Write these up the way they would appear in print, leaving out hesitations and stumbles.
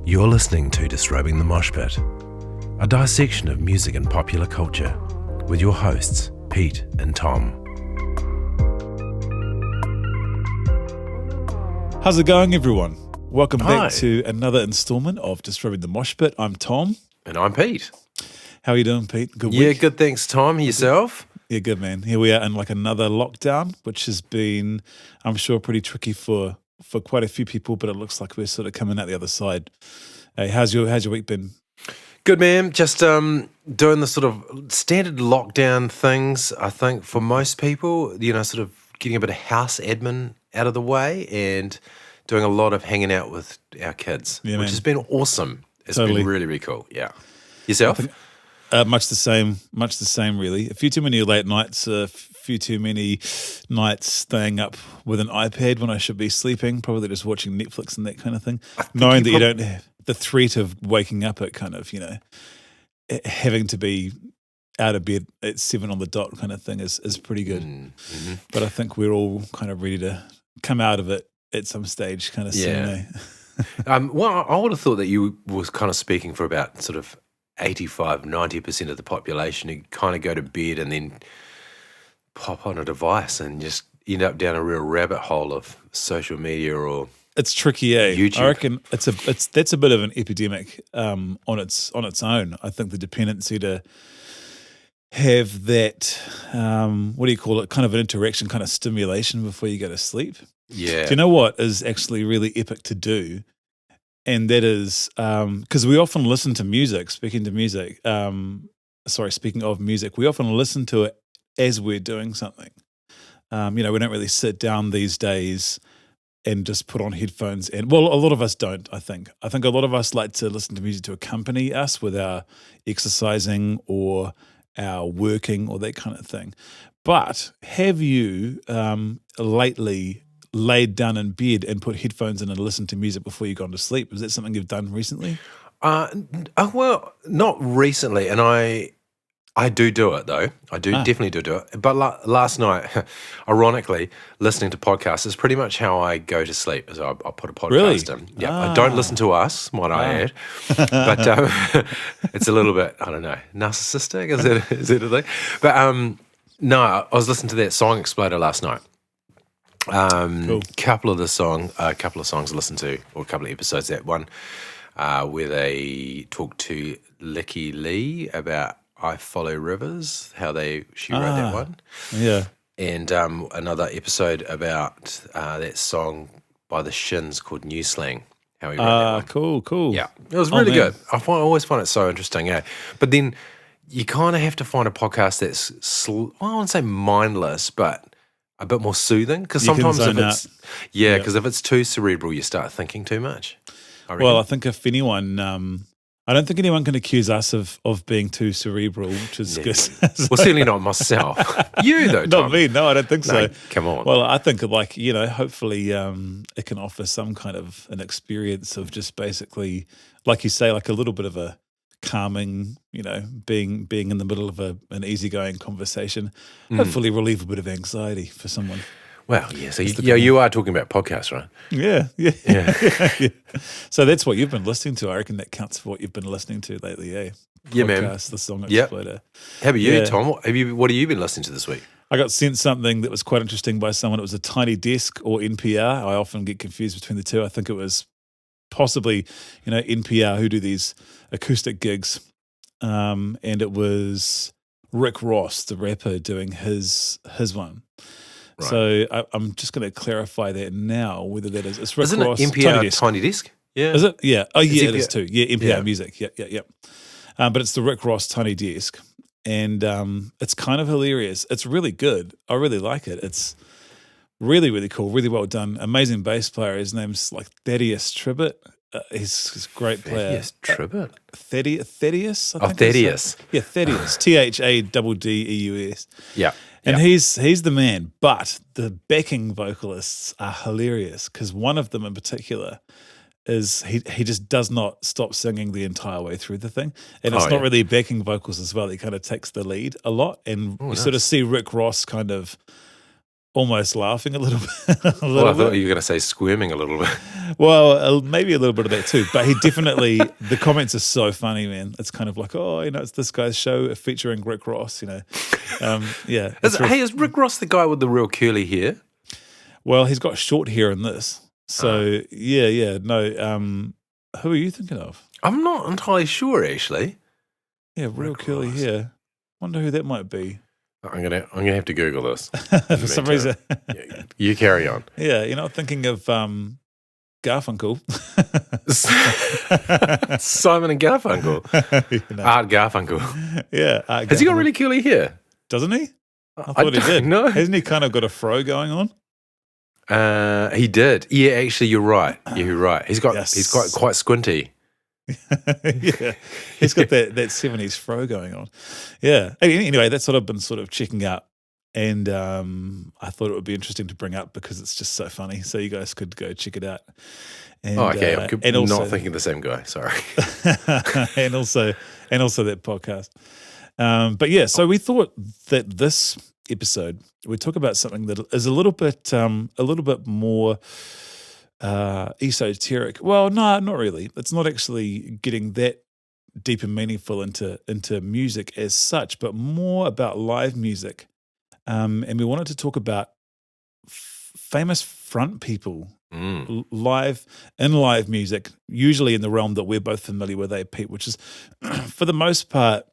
You're listening to Disrobing the Mosh Pit, a dissection of music and popular culture, with your hosts, Pete and Tom. How's it going, everyone? Welcome Hi. back to another installment of Disrobing the Mosh Pit. I'm Tom. And I'm Pete. How are you doing, Pete? Good week? Yeah, good, thanks, Tom. Yourself? Yeah, good, man. Here we are in like another lockdown, which has been, I'm sure, pretty tricky for quite a few people, but it looks like we're sort of coming out the other side. Hey, how's your week been? Good, man. Just doing the sort of standard lockdown things, I think, for most people, you know, sort of getting a bit of house admin out of the way and doing a lot of hanging out with our kids, Yeah, which man. has been awesome. It's Totally. been really, really cool. Yeah. Yourself? Much the same, really. A few too many late nights, a few too many nights staying up with an iPad when I should be sleeping, probably just watching Netflix and that kind of thing. Knowing that you don't have the threat of waking up at kind of, you know, having to be out of bed at 7 on the dot kind of thing is pretty good. Mm-hmm. But I think we're all kind of ready to come out of it at some stage kind of soon. Yeah. Well, I would have thought that you was kind of speaking for about sort of 85, 90% of the population who kind of go to bed and then pop on a device and just end up down a real rabbit hole of social media or It's tricky, eh? YouTube. I reckon that's a bit of an epidemic on its own. I think the dependency to have that what do you call it? Kind of an interaction, kind of stimulation before you go to sleep. yeah. Do you know what is actually really epic to do? And that is because we often listen to music. Speaking of music, we often listen to it as we're doing something. You know, we don't really sit down these days and just put on headphones. And well, a lot of us don't. I think a lot of us like to listen to music to accompany us with our exercising or our working or that kind of thing. But have you lately laid down in bed and put headphones in and listened to music before you've gone to sleep? Is that something you've done recently? Well, not recently, and I do it though. I do definitely do it. But last night, ironically, listening to podcasts is pretty much how I go to sleep. Is I put a podcast in. Yeah, I don't listen to us, might I add, but it's a little bit, I don't know, narcissistic. Is it a thing? But no, I was listening to that Song Exploder last night. Cool. Couple of songs I listened to, or a couple of episodes. That one where they talked to Licky Lee about I Follow Rivers, how she wrote that one. Yeah. And another episode about that song by the Shins called New Slang, how he wrote that one. Cool. Yeah, it was really man. good. I always find it so interesting, yeah. But then you kind of have to find a podcast that's, I won't say mindless, but a bit more soothing. Because You can sometimes if zone it's, out. yeah, because if it's too cerebral, you start thinking too much. I reckon. Well, I think if anyone, I don't think anyone can accuse us of being too cerebral, which is good. Well, certainly not myself. You though, Tom. Not me. No, I don't think so. No, come on. Well, I think like, you know, hopefully it can offer some kind of an experience of just basically, like you say, like a little bit of a calming, you know, being in the middle of an easygoing conversation, hopefully relieve a bit of anxiety for someone. Well, yeah. So you are talking about podcasts, right? Yeah. Yeah. So that's what you've been listening to. I reckon that counts for what you've been listening to lately, eh? Yeah, man. Podcast, the Song Yep. Exploder. How about you, Yeah. Tom? What have you been listening to this week? I got sent something that was quite interesting by someone. It was a Tiny Desk or NPR. I often get confused between the two. I think it was possibly, you know, NPR who do these acoustic gigs. And it was Rick Ross, the rapper, doing his one. Right. So I'm just going to clarify that now, whether that is. It's Rick Isn't Ross. it NPR Tiny Desk. Tiny Desk? Yeah. Is it? Yeah. Oh, yeah, it NPR. is too. Yeah, NPR Yeah. Music. Yeah. But it's the Rick Ross Tiny Desk. And it's kind of hilarious. It's really good. I really like it. It's really, really cool. Really well done. Amazing bass player. His name's like Thaddeus Tribbett. He's a great player. Yes, Tribbett. Thaddeus? I think Thaddeus. Yeah, Thaddeus. THADDEUS. Yeah. And he's the man, but the backing vocalists are hilarious because one of them in particular is he just does not stop singing the entire way through the thing. And it's not really backing vocals as well. He kind of takes the lead a lot. And you sort of see Rick Ross kind of almost laughing a little bit. Well, I thought you were going to say squirming a little bit. Well, maybe a little bit of that too. But he definitely, the comments are so funny, man. It's kind of like, oh, it's this guy's show featuring Rick Ross, Yeah. Is Rick Ross the guy with the real curly hair? Well, he's got short hair in this. So, yeah. No, who are you thinking of? I'm not entirely sure, actually. Yeah, real Rick curly Ross. hair. Wonder who that might be. I'm gonna have to Google this. For some reason. You carry on. Yeah, you're not thinking of Garfunkel. Simon and Garfunkel. Art Garfunkel. Yeah. Art Has he got Garfunkel. really curly hair? Doesn't he? I thought he did. No. Hasn't he kind of got a fro going on? He did. Yeah, actually, you're right. You're right. He's quite squinty. Yeah, he's got that 70s fro going on. Yeah. Anyway, that's what I've been sort of checking out, and I thought it would be interesting to bring up because it's just so funny. So you guys could go check it out. And, okay. I'm also, not thinking the same guy. Sorry. and also that podcast. But yeah, so we thought that this episode we talk about something that is a little bit more esoteric. Well, no, not really. It's not actually getting that deep and meaningful into music as such, but more about live music. And we wanted to talk about famous front people live music, usually in the realm that we're both familiar with, Pete, which is for the most part,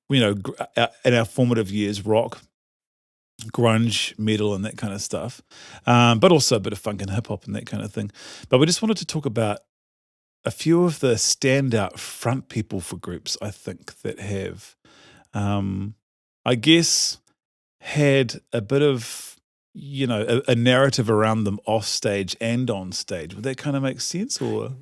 in our formative years, rock, grunge, metal, and that kind of stuff, but also a bit of funk and hip hop and that kind of thing. But we just wanted to talk about a few of the standout front people for groups, I think, that have, I guess, had a bit of, a narrative around them off stage and on stage. Would that kind of make sense, or?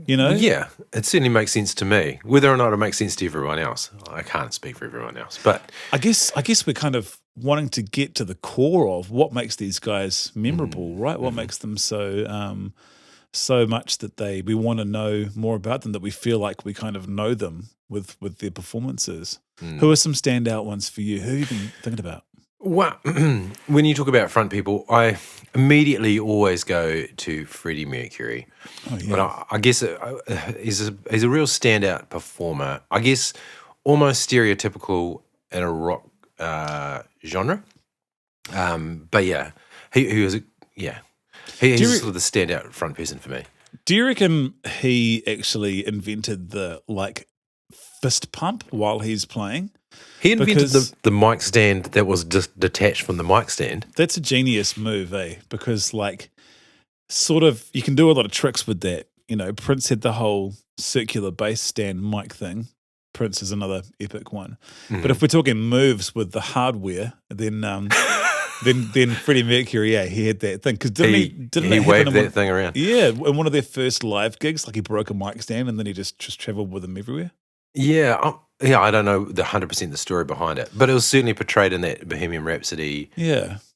Yeah, it certainly makes sense to me. Whether or not it makes sense to everyone else, I can't speak for everyone else. But I guess we're kind of wanting to get to the core of what makes these guys memorable, right? What makes them so much that we want to know more about them, that we feel like we kind of know them with their performances. Who are some standout ones for you? Who have you been thinking about? Well, when you talk about front people, I immediately always go to Freddie Mercury. Oh, yeah. But I guess he's a real standout performer. I guess almost stereotypical in a rock genre. But yeah, he's sort of the standout front person for me. Do you reckon he actually invented the fist pump while he's playing? He invented the mic stand that was just detached from the mic stand. That's a genius move, because sort of you can do a lot of tricks with that. Prince had the whole circular bass stand mic thing. Prince is another epic one. Mm-hmm. But if we're talking moves with the hardware, then Freddie Mercury, he had that thing. Because didn't he waved that thing around? Yeah, in one of their first live gigs, he broke a mic stand and then he just traveled with them everywhere. Yeah, I don't know the 100% the story behind it, but it was certainly portrayed in that Bohemian Rhapsody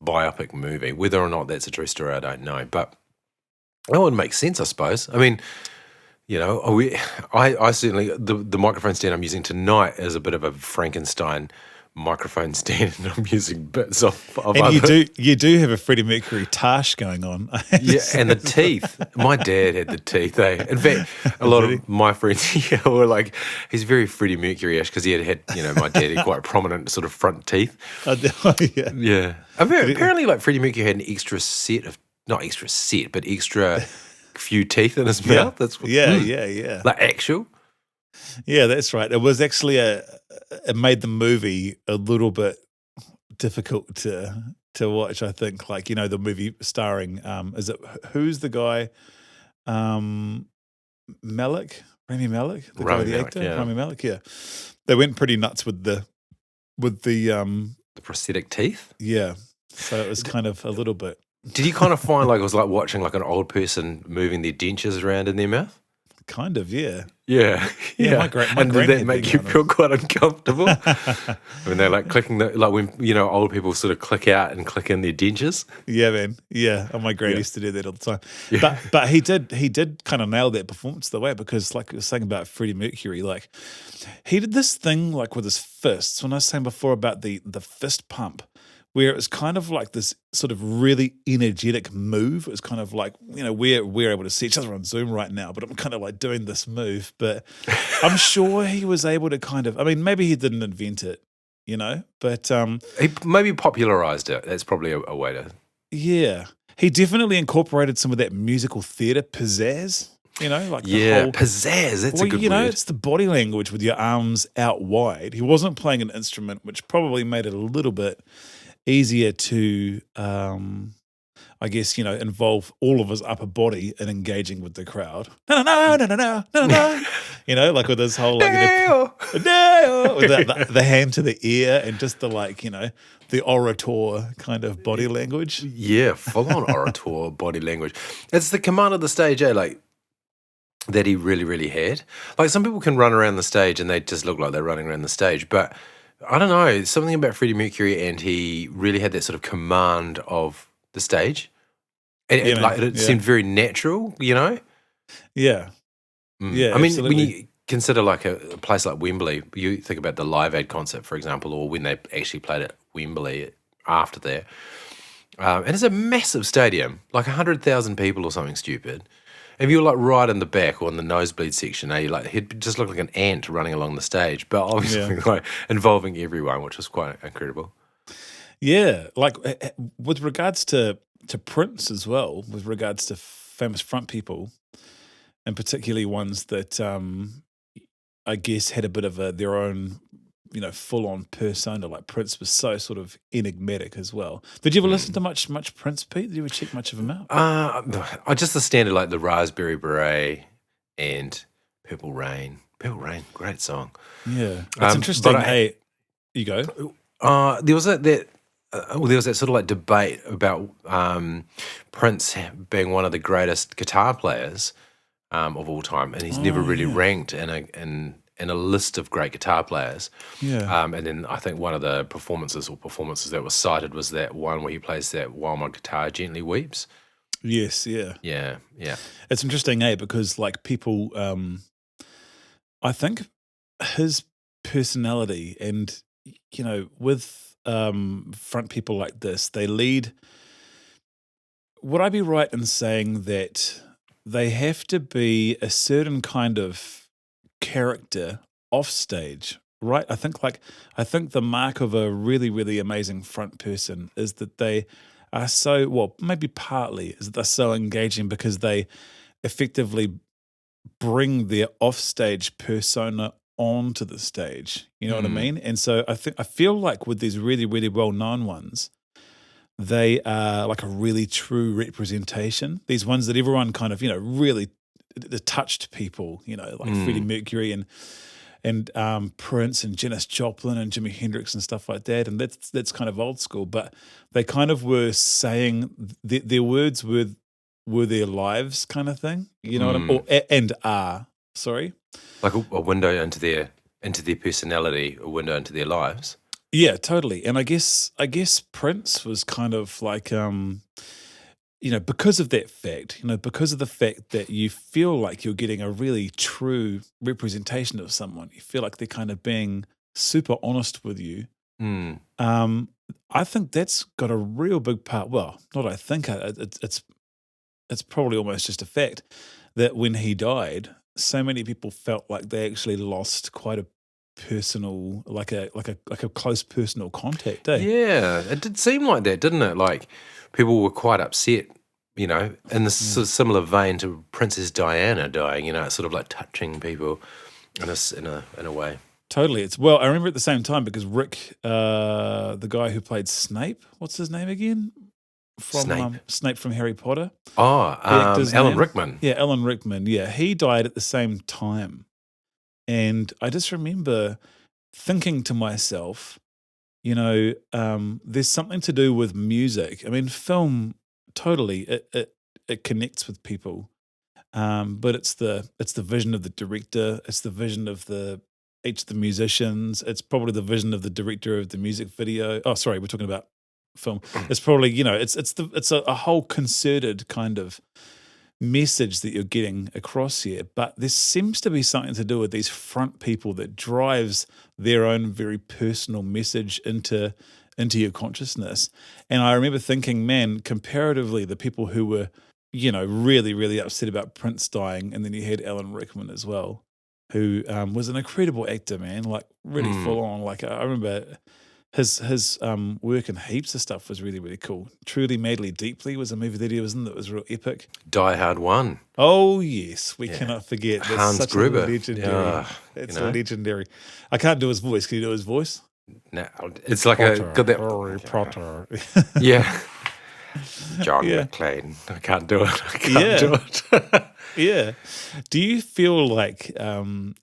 biopic movie. Whether or not that's a true story, I don't know, but that would make sense, I suppose. I mean, I certainly the microphone stand I'm using tonight is a bit of a Frankenstein microphone stand, and I'm using bits of and you do have a Freddie Mercury tash going on. Yeah, and the teeth. My dad had the teeth. In fact, a lot of my friends were like, he's very Freddie Mercury-ish because he had my dad had quite prominent sort of front teeth. Yeah. Apparently, Freddie Mercury had an extra set of, not extra set, but extra few teeth in his mouth. That's what, yeah. Like actual. Yeah, that's right. It was actually it made the movie a little bit difficult to watch, I think. The movie starring who's the guy? Rami Malek, the guy, the actor, Rami Malek. Yeah, they went pretty nuts with the prosthetic teeth. Yeah, so it was kind of a little bit. Did you kind of find it was like watching an old person moving their dentures around in their mouth? Kind of, yeah. Yeah. My and did that make you feel quite uncomfortable? When they're clicking when old people sort of click out and click in their dentures. Yeah, man. Yeah. Oh, my granny used to do that all the time. Yeah. But he did kind of nail that performance the way, because like I was saying about Freddie Mercury, he did this thing with his fists. When I was saying before about the fist pump, where it was kind of like this sort of really energetic move. It was kind of like, we're able to see each other on Zoom right now, but I'm kind of like doing this move. But I'm sure he was able to kind of, maybe he didn't invent it, but he maybe popularized it. That's probably a way to. Yeah. He definitely incorporated some of that musical theatre pizzazz. Like the whole, pizzazz. That's a good word. It's the body language with your arms out wide. He wasn't playing an instrument, which probably made it a little bit easier to, involve all of his upper body in engaging with the crowd. No, like with this whole with the hand to the ear and just the the orator kind of body language. Yeah, full on orator body language. It's the command of the stage, like. That he really, really had. Like some people can run around the stage and they just look like they're running around the stage. But I don't know, something about Freddie Mercury, and he really had that sort of command of the stage. And it seemed very natural, Yeah. Yeah, absolutely. when you consider like a place like Wembley, you think about the Live Aid concert, for example, or when they actually played at Wembley after that. And it's a massive stadium, like 100,000 people or something stupid. If you were like right in the back or in the nosebleed section, he'd just look like an ant running along the stage, but obviously like involving everyone, which was quite incredible. Yeah, like with regards to Prince as well, with regards to famous front people, and particularly ones that I guess had a bit of their own, full-on persona. Like Prince was so sort of enigmatic as well. Did you ever listen to much Prince, Pete? Did you ever check much of him out? I just the standard like the Raspberry Beret and Purple Rain. Purple Rain, great song. Yeah, it's interesting. Hey, you go. There was that sort of like debate about Prince being one of the greatest guitar players of all time, and he's never really ranked in a list of great guitar players. Yeah. And then I think one of the performances that was cited was that one where he plays that While My Guitar Gently Weeps. Yes, yeah. Yeah. It's interesting, because like people, I think his personality and, with front people like this, they lead, would I be right in saying that they have to be a certain kind of character off stage, right? I think the mark of a really, really amazing front person is that they are maybe partly is that they're so engaging because they effectively bring their offstage persona onto the stage. You know what I mean? And so I feel like with these really, really well-known ones, they are like a really true representation. These ones that everyone kind of, really the touched people, like Freddie Mercury and Prince and Janis Joplin and Jimi Hendrix and stuff like that. And that's kind of old school, but they kind of were saying their words were their lives kind of thing. You know what I mean? Sorry. Like a window into their personality, a window into their lives. Yeah, totally. And I guess Prince was kind of like because of that fact, because of the fact that you feel like you're getting a really true representation of someone, you feel like they're kind of being super honest with you. I think that's got a real big part. Well, not I think, it's probably almost just a fact that when he died, so many people felt like they actually lost quite a personal, like a close personal contact. Yeah, it did seem like that, didn't it? Like people were quite upset, in the sort of similar vein to Princess Diana dying. It's sort of like touching people in a way. Totally. I remember at the same time because Rick, the guy who played Snape, what's his name again? Snape from Harry Potter. Alan Rickman. Yeah, Alan Rickman. Yeah, he died at the same time. And I just remember thinking to myself, there's something to do with music. I mean, film, totally, it connects with people. But it's the vision of the director. It's the vision of each of the musicians. It's probably the vision of the director of the music video. Oh, sorry, we're talking about film. It's probably, it's a whole concerted kind of message that you're getting across here. But there seems to be something to do with these front people that drives their own very personal message into into your consciousness. And I remember thinking, man, comparatively, the people who were, really, really upset about Prince dying, and then you had Alan Rickman as well, who was an incredible actor, man, like really full on. Like I remember his work and heaps of stuff was really, really cool. Truly, Madly, Deeply was a movie that he was in that was real epic. Die Hard 1. Oh, yes. We cannot forget. That's Hans such Gruber. a legendary. Yeah, It's legendary. I can't do his voice. Can you do his voice? No, it's like Potter, a got that. Harry Potter. Yeah. John McClane. I can't do it. I can't do it. Yeah. Do you feel like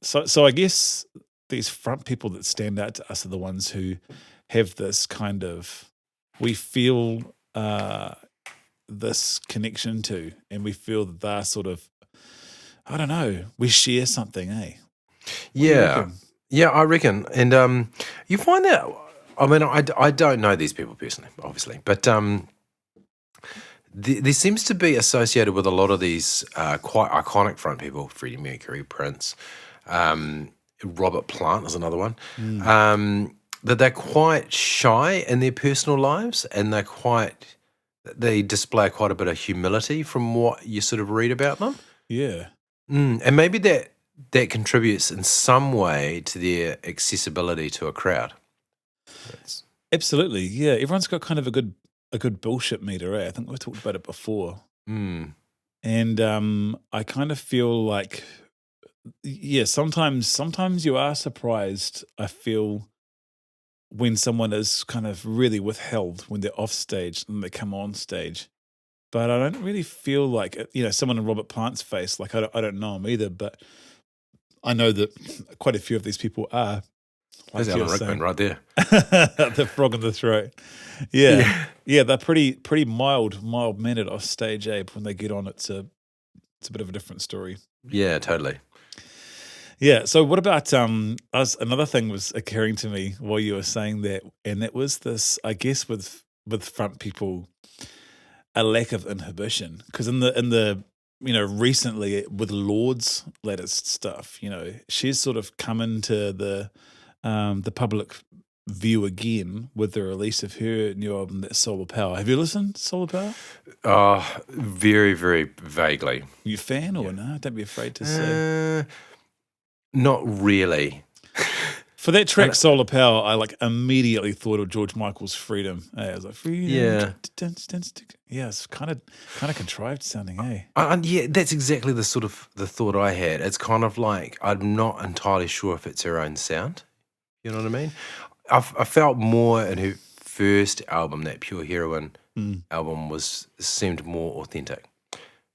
so I guess these front people that stand out to us are the ones who have this kind of, we feel this connection to, and we feel that they're sort of, I don't know, we share something, eh? Yeah. Yeah, I reckon. And you find that, I mean, I don't know these people personally, obviously, but there seems to be associated with a lot of these quite iconic front people, Freddie Mercury, Prince, Robert Plant is another one, that they're quite shy in their personal lives, and they display quite a bit of humility from what you sort of read about them. Yeah. And maybe that contributes in some way to their accessibility to a crowd. Absolutely, yeah. Everyone's got kind of a good bullshit meter, eh? I think we've talked about it before. And I kind of feel like, sometimes you are surprised, I feel, when someone is kind of really withheld when they're off stage and they come on stage. But I don't really feel like, someone in Robert Plant's face, like I don't know him either, but I know that quite a few of these people are. There's Alan Rickman right there. The frog in the throat. Yeah. They're pretty mild-mannered off stage, Abe. When they get on, it's a bit of a different story. Yeah, totally. Yeah. So what about another thing was occurring to me while you were saying that, and that was this, I guess, with front people, a lack of inhibition. Because in the recently with Lord's latest stuff, she's sort of come into the public view again with the release of her new album, that's Solar Power. Have you listened to Solar Power? Very, very vaguely. Are you a fan or no? Don't be afraid to say. Not really. For that track, Solar Power, I immediately thought of George Michael's Freedom. I was like, Freedom. Yeah. Yeah, it's kind of contrived sounding, eh? Yeah, that's exactly the sort of the thought I had. It's kind of like, I'm not entirely sure if it's her own sound. You know what I mean? I felt more in her first album, that Pure Heroine album, seemed more authentic.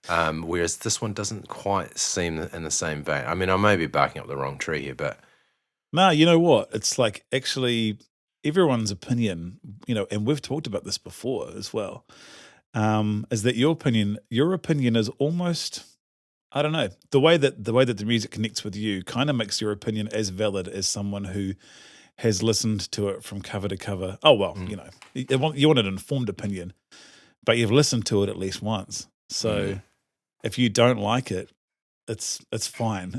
Whereas this one doesn't quite seem in the same vein. I mean, I may be barking up the wrong tree here, but... No, you know what? It's like actually everyone's opinion, and we've talked about this before as well, is that your opinion is almost, I don't know, the way that the music connects with you kind of makes your opinion as valid as someone who has listened to it from cover to cover. Oh, well, you want an informed opinion, but you've listened to it at least once. So if you don't like it, it's fine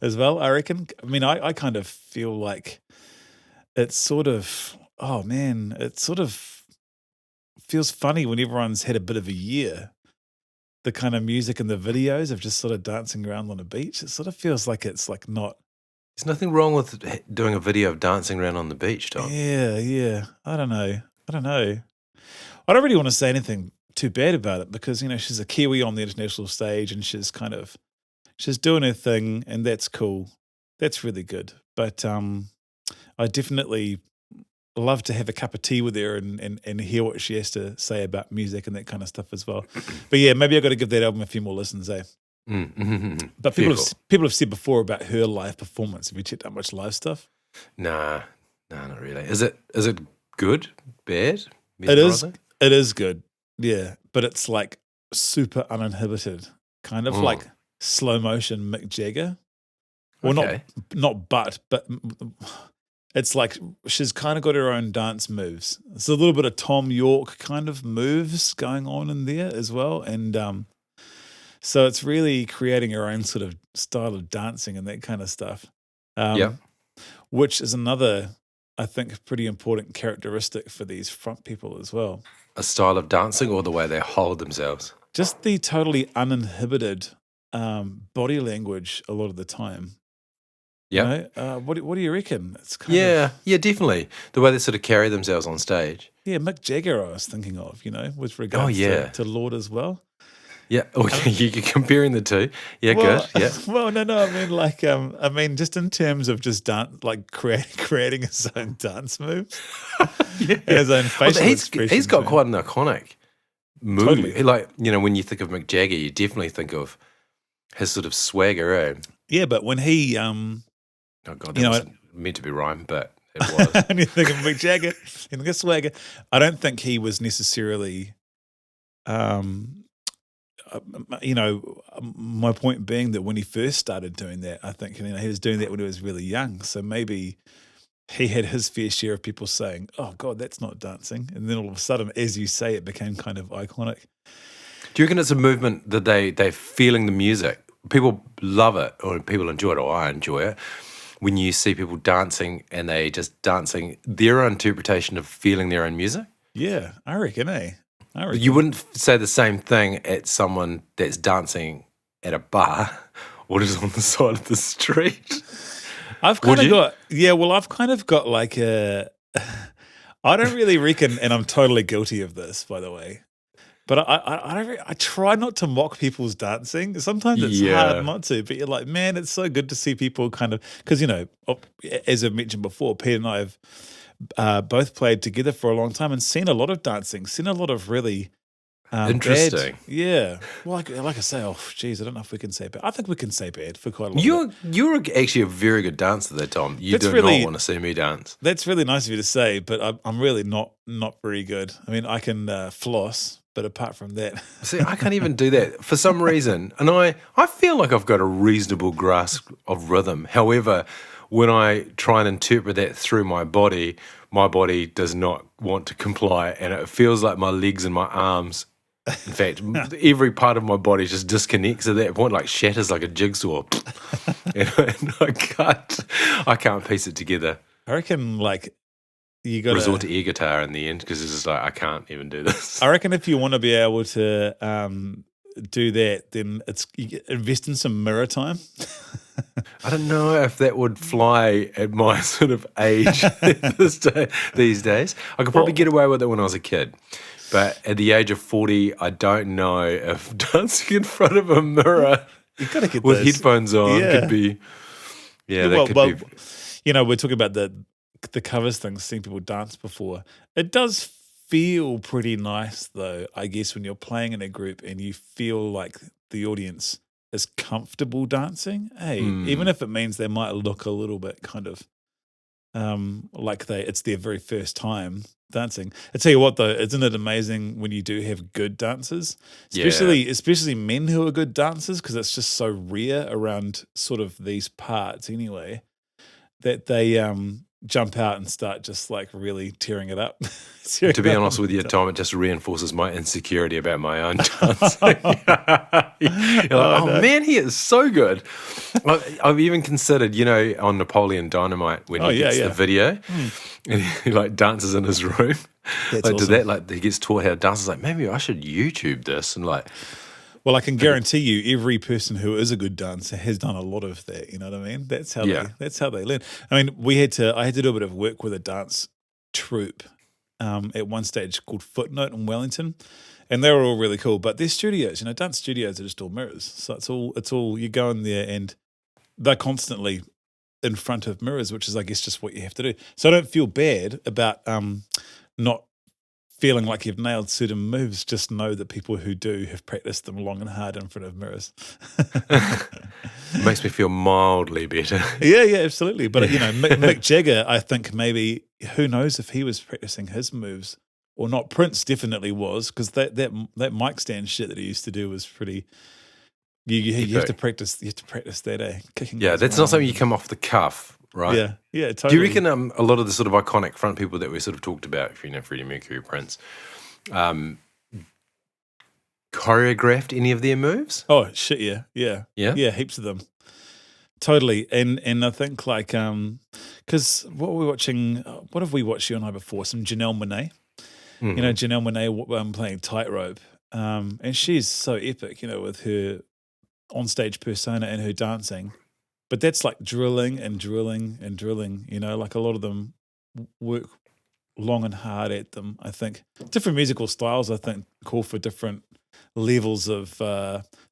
as well, I reckon. I mean, I kind of feel like it's sort of, it sort of feels funny when everyone's had a bit of a year. The kind of music and the videos of just sort of dancing around on a beach, it sort of feels like it's like not. There's nothing wrong with doing a video of dancing around on the beach, Tom. Yeah. I don't know. I don't really want to say anything too bad about it because, she's a Kiwi on the international stage and she's doing her thing, and that's cool. That's really good. But I definitely love to have a cup of tea with her and hear what she has to say about music and that kind of stuff as well. But yeah, maybe I've got to give that album a few more listens, eh? But people have said before about her live performance. Have you checked out much live stuff? Nah, not really. Is it good? Bad? It is good. Yeah, but it's like super uninhibited, kind of like slow motion Mick Jagger. Well, okay. but it's like she's kind of got her own dance moves. It's a little bit of Tom York kind of moves going on in there as well, and so it's really creating her own sort of style of dancing and that kind of stuff. Which is another I think, pretty important characteristic for these front people as well. A style of dancing or the way they hold themselves? Just the totally uninhibited body language a lot of the time. Yeah. What do you reckon? It's kind Yeah, definitely. The way they sort of carry themselves on stage. Mick Jagger I was thinking of, with regards to Lord as well. Yeah, okay, you're comparing the two. Yeah, Well, good. Yeah. well, no, I mean, just in terms of just creating his own dance moves, and his own facial expressions. He's got quite an iconic move. Totally. Like, when you think of Mick Jagger, you definitely think of his sort of swagger, eh? Yeah, but when he, Oh, God, that wasn't meant to be rhyme, but it was. and you think of Mick Jagger, you think of swagger. I don't think he was necessarily, my point being that when he first started doing that, I think he was doing that when he was really young. So maybe he had his fair share of people saying, "Oh God, that's not dancing," and then all of a sudden, as you say, it became kind of iconic. Do you reckon it's a movement that they're feeling the music? People love it, or people enjoy it, or I enjoy it. When you see people dancing and they just dancing their own interpretation of feeling their own music? Yeah, I reckon, You wouldn't say the same thing at someone that's dancing at a bar or just on the side of the street. I've kind of got like a. I don't really reckon, and I'm totally guilty of this, by the way. But I try not to mock people's dancing. Sometimes it's hard not to, but you're like, man, it's so good to see people kind of, because, as I've mentioned before, Pete and I have both played together for a long time and seen a lot of dancing, seen a lot of really interesting. Bad, well, like I say, geez, I don't know if we can say bad. I think we can say bad for quite a long time. You're actually a very good dancer there, Tom. You do not want to see me dance. That's really nice of you to say, but I'm really not very good. I mean, I can floss, but apart from that. See, I can't even do that for some reason. And I feel like I've got a reasonable grasp of rhythm. However, when I try and interpret that through my body does not want to comply. And it feels like my legs and my arms, in fact, every part of my body just disconnects at that point, like shatters like a jigsaw. and I can't piece it together. I reckon, you got to resort to air guitar in the end because it's just like I can't even do this. I reckon if you want to be able to do that, then you invest in some mirror time. I don't know if that would fly at my sort of age these days. I could probably get away with it when I was a kid. But at the age of 40, I don't know if dancing in front of a mirror get with headphones on could be. We're talking about the covers thing, seeing people dance before. It does feel pretty nice, though, I guess, when you're playing in a group and you feel like the audience is comfortable dancing. Even if it means they might look a little bit kind of like it's their very first time dancing. I tell you what, though, isn't it amazing when you do have good dancers, especially men who are good dancers, because it's just so rare around sort of these parts anyway, that they jump out and start just really tearing it up. To be honest with you, Tom, it just reinforces my insecurity about my own dancing. Man, he is so good. I've even considered, on Napoleon Dynamite when he gets the video and he dances in his room. That's awesome. He gets taught how to dance. It's maybe I should YouTube this and Well, I can guarantee you, every person who is a good dancer has done a lot of that. You know what I mean? That's how they learn. I mean, I had to do a bit of work with a dance troupe at one stage called Footnote in Wellington, and they were all really cool. But their studios, dance studios are just all mirrors. So it's all you go in there and they're constantly in front of mirrors, which is, I guess, just what you have to do. So I don't feel bad about not feeling like you've nailed certain moves. Just know that people who do have practiced them long and hard in front of mirrors. It makes me feel mildly better. Yeah, absolutely. But, Mick Jagger, I think maybe, who knows if he was practicing his moves or not. Prince definitely was, because that mic stand shit that he used to do was pretty... You have to practice that, kicking. Yeah, that's not something you come off the cuff. Right. Yeah, totally. Do you reckon a lot of the sort of iconic front people that we sort of talked about, Freddie Mercury, Prince, choreographed any of their moves? Oh, shit, yeah. Yeah? Yeah, heaps of them. Totally, and I think like because what were we watching? What have we watched you and I before? Some Janelle Monae. You know, Hmm. Janelle Monae playing Tightrope, and she's so epic. You know, with her onstage persona and her dancing. But that's like drilling and drilling and drilling. You know, like a lot of them work long and hard at them. I think different musical styles. I think call for different levels of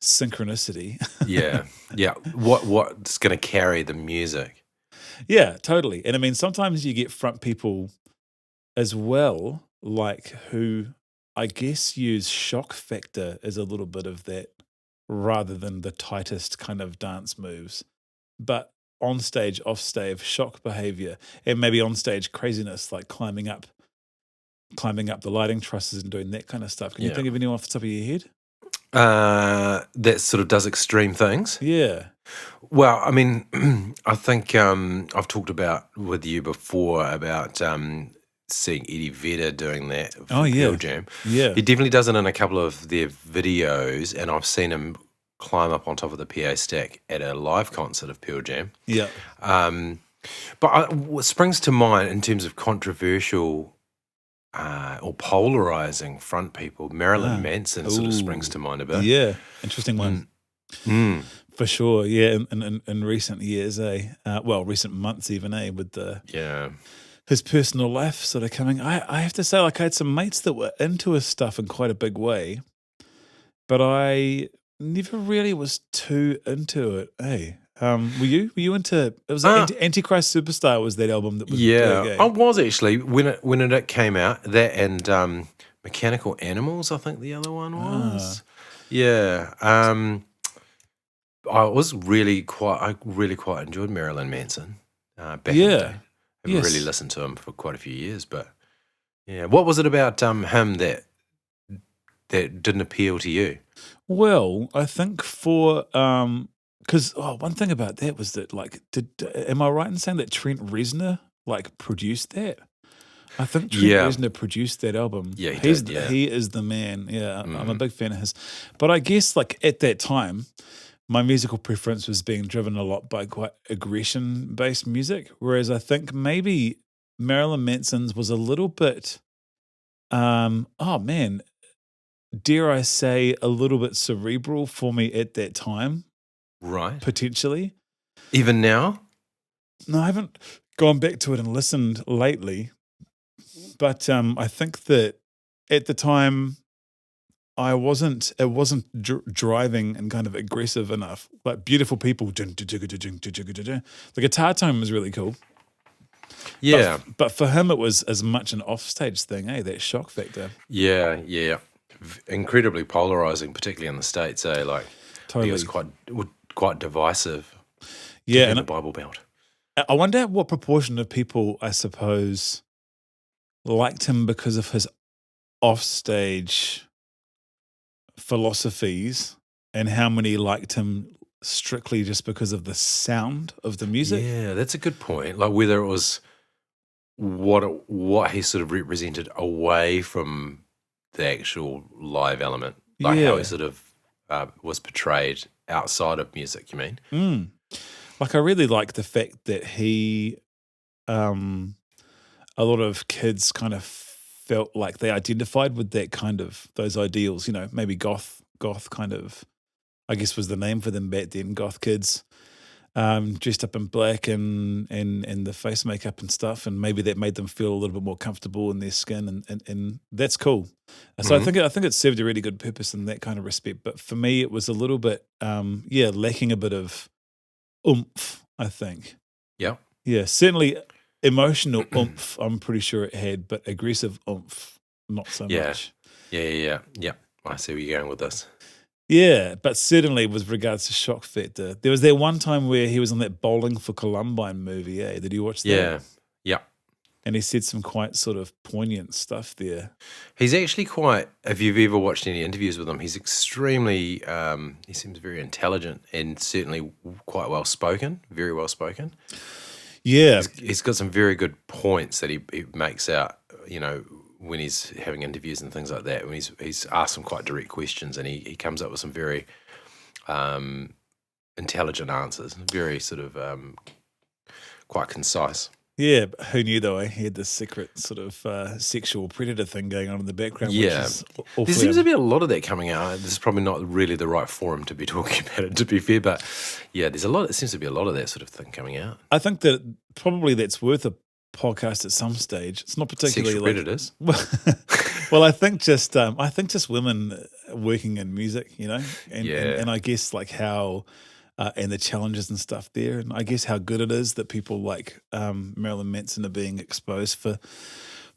synchronicity. Yeah, yeah. What's going to carry the music? Yeah, totally. And I mean, sometimes you get front people as well, like who I guess use shock factor as a little bit of that rather than the tightest kind of dance moves. But on stage, off stage, shock behavior, and maybe on stage craziness, like climbing up the lighting trusses and doing that kind of stuff. Can you Yeah. think of anyone off the top of your head? That sort of does extreme things. Yeah. Well, I mean, I think I've talked about with you before about seeing Eddie Vedder doing that for Oh yeah. Pearl Jam. Yeah. He definitely does it in a couple of their videos, and I've seen him climb up on top of the PA stack at a live concert of Pearl Jam. Yeah. But what springs to mind in terms of controversial or polarizing front people, Marilyn Manson sort of springs Ooh. to mind a bit. Yeah. Interesting one. Mm. For sure, yeah. In recent years, well, recent months even, with Yeah. his personal life sort of coming. I have to say, like, I had some mates that were into his stuff in quite a big way, but I never really was too into it. Were you? Were you into? It was Antichrist Superstar was that album that was Yeah, big, I was actually when it came out. That and Mechanical Animals, I think the other one was. Yeah, I really quite enjoyed Marilyn Manson back in the day. I haven't really listened to him for quite a few years, but yeah, what was it about him that didn't appeal to you? Well, I think for because one thing about that was that like, am I right in saying that Trent Reznor like produced that? I think Trent Yeah. Reznor produced that album. Yeah, he did, yeah. He is the man. Yeah, I'm a big fan of his. But I guess like at that time, my musical preference was being driven a lot by quite aggression-based music, whereas I think maybe Marilyn Manson's was a little bit, dare I say, a little bit cerebral for me at that time, Right. potentially. Even now? No, I haven't gone back to it and listened lately, but I think that at the time it wasn't driving and kind of aggressive enough. Like Beautiful People, the guitar tone was really cool. Yeah. But for him it was as much an offstage thing, that shock factor. Yeah. Incredibly polarizing, particularly in the States, Like, Totally. he was quite divisive. Yeah, in and the Bible Belt. I wonder what proportion of people, I suppose, liked him because of his offstage philosophies and how many liked him strictly just because of the sound of the music. Yeah, that's a good point. Like whether it was what he sort of represented away from the actual live element, like how he sort of was portrayed outside of music. You mean? Like I really like the fact that he, a lot of kids kind of felt like they identified with that kind of those ideals. You know, maybe goth kind of, I guess was the name for them back then. Goth kids, dressed up in black and the face makeup and stuff, and maybe that made them feel a little bit more comfortable in their skin, and that's cool. So I think it served a really good purpose in that kind of respect. But for me, it was a little bit, lacking a bit of oomph, I think. Yeah. Yeah, certainly emotional oomph, I'm pretty sure it had, but aggressive oomph, not so much. Yeah. I see where you're going with this. Yeah, but certainly with regards to shock factor, there was that one time where he was on that Bowling for Columbine movie, Did you watch that? Yeah. And he said some quite sort of poignant stuff there. He's actually quite, if you've ever watched any interviews with him, he's extremely, he seems very intelligent and certainly quite well spoken, very well spoken. Yeah. He's got some very good points that he makes out, when he's having interviews and things like that. When he's asked some quite direct questions and he comes up with some very intelligent answers, very sort of quite concise. Yeah, but who knew though? He had this secret sort of sexual predator thing going on in the background, which Yeah. is There awfully. seems to be a lot of that coming out. This is probably not really the right forum to be talking about it, to be fair, but yeah, there's a lot. It seems to be a lot of that sort of thing coming out. I think that probably that's worth a podcast at some stage. It's not particularly Sexual predators. Well, I think just women working in music, you know, Yeah. and I guess like how and the challenges and stuff there, and I guess how good it is that people like Marilyn Manson are being exposed for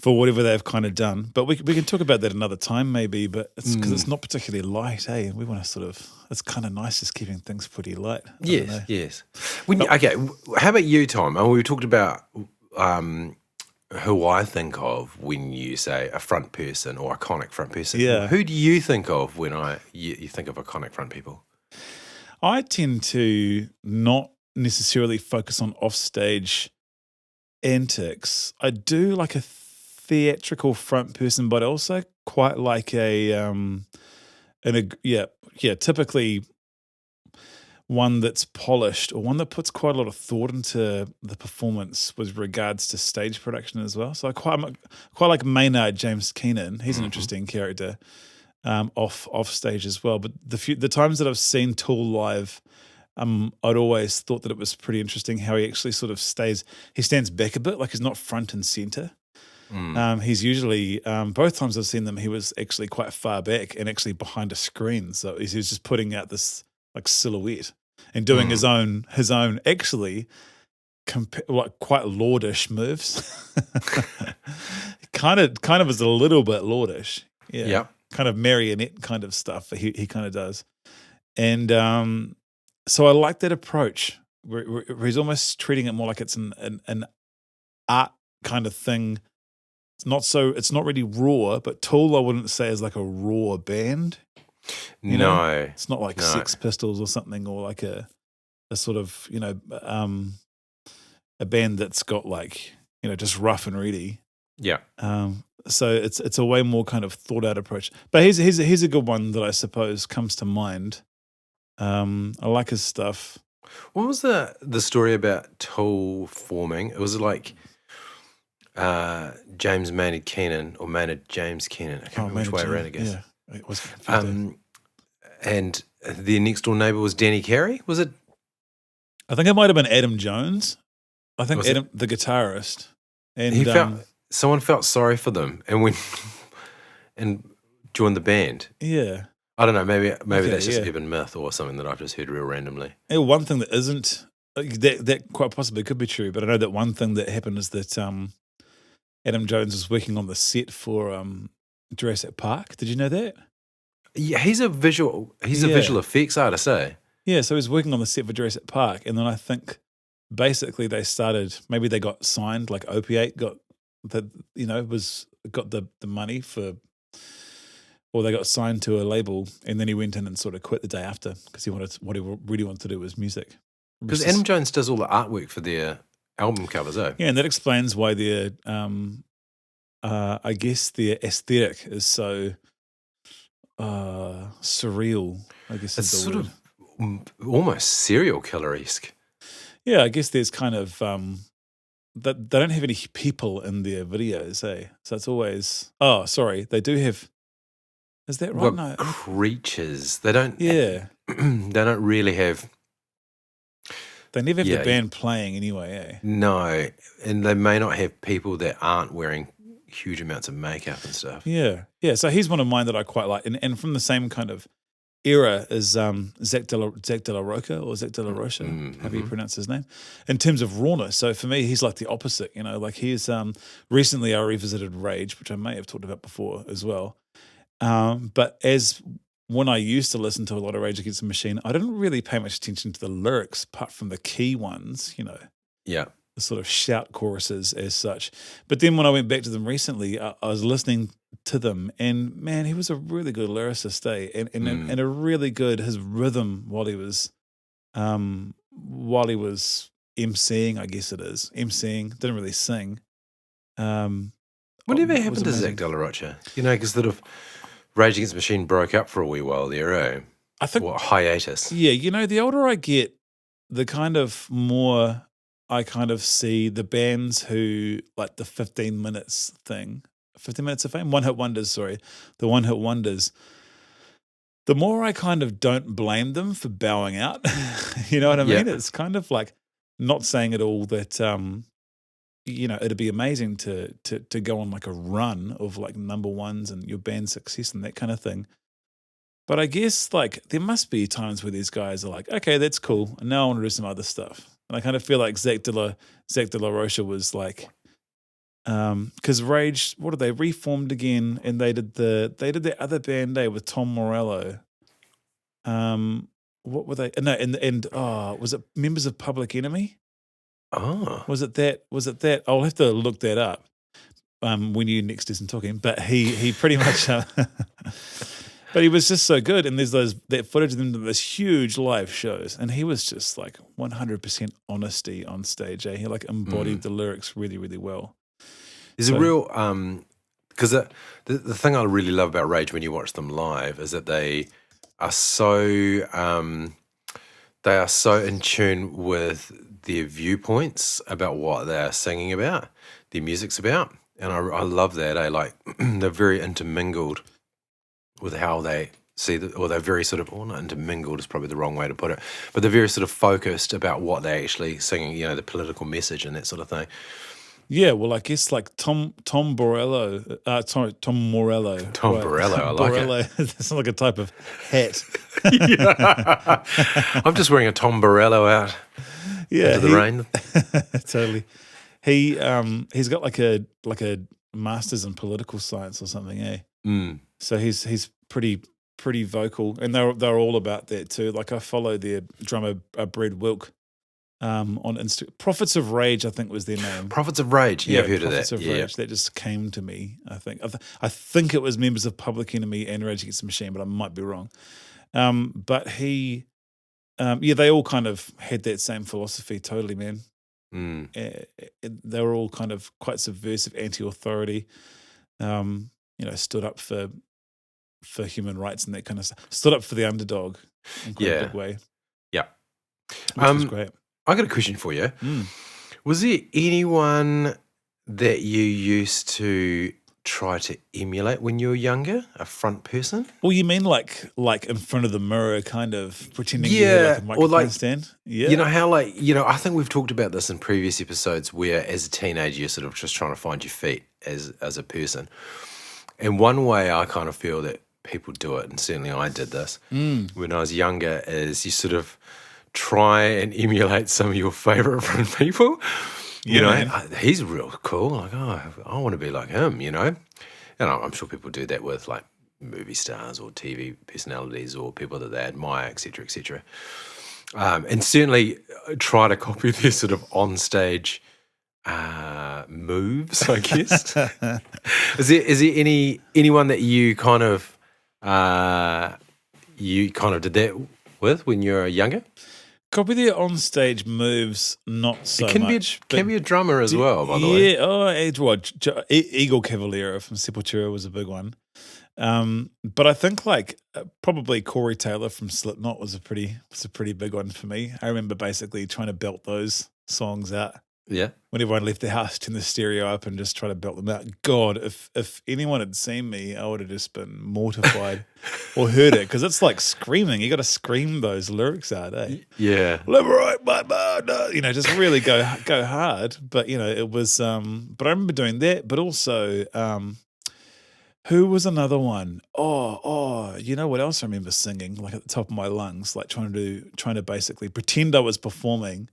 whatever they've kind of done. But we can talk about that another time maybe. But it's because it's not particularly light, hey. And we want to sort of, it's kind of nice just keeping things pretty light. I don't know. Yes. Okay, how about you, Tom? We talked about who I think of when you say a front person or iconic front person. Yeah. Who do you think of when you think of iconic front people? I tend to not necessarily focus on offstage antics. I do like a theatrical front person, but also quite like typically one that's polished or one that puts quite a lot of thought into the performance with regards to stage production as well. So I quite like Maynard, James Keenan. He's an interesting character. Off stage as well, but the times that I've seen Tool live, I'd always thought that it was pretty interesting how he actually sort of stands back a bit, like he's not front and center. He's usually both times I've seen them, he was actually quite far back and actually behind a screen, so he was just putting out this like silhouette and doing his own actually like quite lordish moves. kind of is a little bit lordish, yeah. Yep. Kind of marionette kind of stuff he kind of does. And so I like that approach where he's almost treating it more like it's an art kind of thing. It's not really raw, but Tool I wouldn't say is like a raw band. You know? It's not like Sex Pistols or something, or like a sort of, you know, a band that's got like, you know, just rough and ready. Yeah. So it's a way more kind of thought out approach. But here's a good one that I suppose comes to mind. I like his stuff. What was the story about Tool forming? It was like James Maynard Keenan or Maynard James Keenan. I can't remember which way around, I guess. Yeah, it was confusing. And their next door neighbour was Danny Carey, was it? I think it might have been Adam Jones. I think Was Adam, the guitarist. And he someone felt sorry for them and joined the band. Yeah. I don't know, maybe that's just urban myth or something that I've just heard real randomly. And one thing that isn't, that quite possibly could be true, but I know that one thing that happened is that Adam Jones was working on the set for Jurassic Park. Did you know that? Yeah, he's a visual effects artist, eh? Yeah, so he was working on the set for Jurassic Park, and then I think basically they got signed, like Opiate got the money for, or they got signed to a label, and then he went in and sort of quit the day after because what he really wanted to do was music. Because Adam Jones does all the artwork for their album covers, eh? Yeah, and that explains why their I guess their aesthetic is so surreal, I guess It's is the sort word. of almost serial killer-esque. Yeah, I guess there's kind of that they don't have any people in their videos, eh? So it's always they do have. Is that right? Well, creatures. They don't. Yeah, they don't really have. they never have the band playing anyway, eh? No, and they may not have people that aren't wearing huge amounts of makeup and stuff. Yeah. So he's one of mine that I quite like, and from the same kind of era as Zach De La Roca or Zach De La Rocha, however you pronounce his name, in terms of rawness. So for me, he's like the opposite. You know, like he's recently I revisited Rage, which I may have talked about before as well. But as when I used to listen to a lot of Rage Against the Machine, I didn't really pay much attention to the lyrics, apart from the key ones. You know. Yeah. The sort of shout choruses as such. But then when I went back to them recently, I was listening to them, and man, he was a really good lyricist, and a really good his rhythm while he was emceeing, I guess it is emceeing. Didn't really sing. Whatever happened to Zach De La Rocha? You know, because sort of Rage Against the Machine broke up for a wee while there, eh? I think hiatus. Yeah, the older I get, the kind of more I kind of see the bands who like the 15 minutes thing, 15 minutes of fame, one-hit wonders, the one-hit wonders. The more I kind of don't blame them for bowing out. You know what I mean? It's kind of like not saying at all that it'd be amazing to go on like a run of like number ones and your band's success and that kind of thing. But I guess like there must be times where these guys are like, okay, that's cool, and now I want to do some other stuff. And I kind of feel like Zach de la Rocha was like, because Rage, what did they reformed again? And they did that other band with Tom Morello. What were they? No, and was it members of Public Enemy? Oh, was it that? I'll have to look that up. When you next isn't talking, but he pretty much. But he was just so good, and there's that footage of them doing this huge live shows, and he was just like 100% honesty on stage. He like embodied the lyrics really, really well. There's a real because the thing I really love about Rage when you watch them live is that they are so in tune with their viewpoints about what they're singing about, their music's about, and I love that. Like they're very intermingled with how they see or they're very sort of, not intermingled is probably the wrong way to put it, but they're very sort of focused about what they're actually singing, the political message and that sort of thing. Yeah, well, I guess like Tom Morello. Tom Morello, I like it. That's like a type of hat. I'm just wearing a Tom Morello out into the rain. Totally. He's got like a master's in political science or something, eh? Mm. So he's pretty vocal, and they're all about that too. Like I follow their drummer Brad Wilk on Instagram. Prophets of Rage, I think was their name. Prophets of Rage, I've heard of that. Prophets of Rage, that just came to me. I think it was members of Public Enemy and Rage Against the Machine, but I might be wrong. But he, they all kind of had that same philosophy. Totally, man. They were all kind of quite subversive, anti-authority. Stood up for human rights and that kind of stuff. Stood up for the underdog in quite a big way. Yeah. Which was great. I got a question for you. Was there anyone that you used to try to emulate when you were younger, a front person? Well, you mean like in front of the mirror, kind of pretending you had like a microphone stand? Yeah. You know how I think we've talked about this in previous episodes where as a teenager you're sort of just trying to find your feet as a person. And one way I kind of feel that people do it, and certainly I did this when I was younger, is you sort of try and emulate some of your favourite front people. He's real cool. Like, I want to be like him, And I'm sure people do that with like movie stars or TV personalities or people that they admire, et cetera, et cetera. And certainly try to copy their sort of on-stage moves, I guess. Is there anyone that you kind of did that with when you were younger? Copy their on-stage moves, not so much. Can be a drummer as well, by the way. Yeah, Eagle Cavaliero from Sepultura was a big one. But I think probably Corey Taylor from Slipknot was a pretty big one for me. I remember basically trying to belt those songs out. Yeah. When everyone left the house, turn the stereo up and just try to belt them out. God, if anyone had seen me, I would have just been mortified or heard it, because it's like screaming. You got to scream those lyrics out, eh? Yeah. Liberate my mind, just really go hard. But it was. But I remember doing that. But also, who was another one? You know what else I remember singing like at the top of my lungs, like trying to basically pretend I was performing.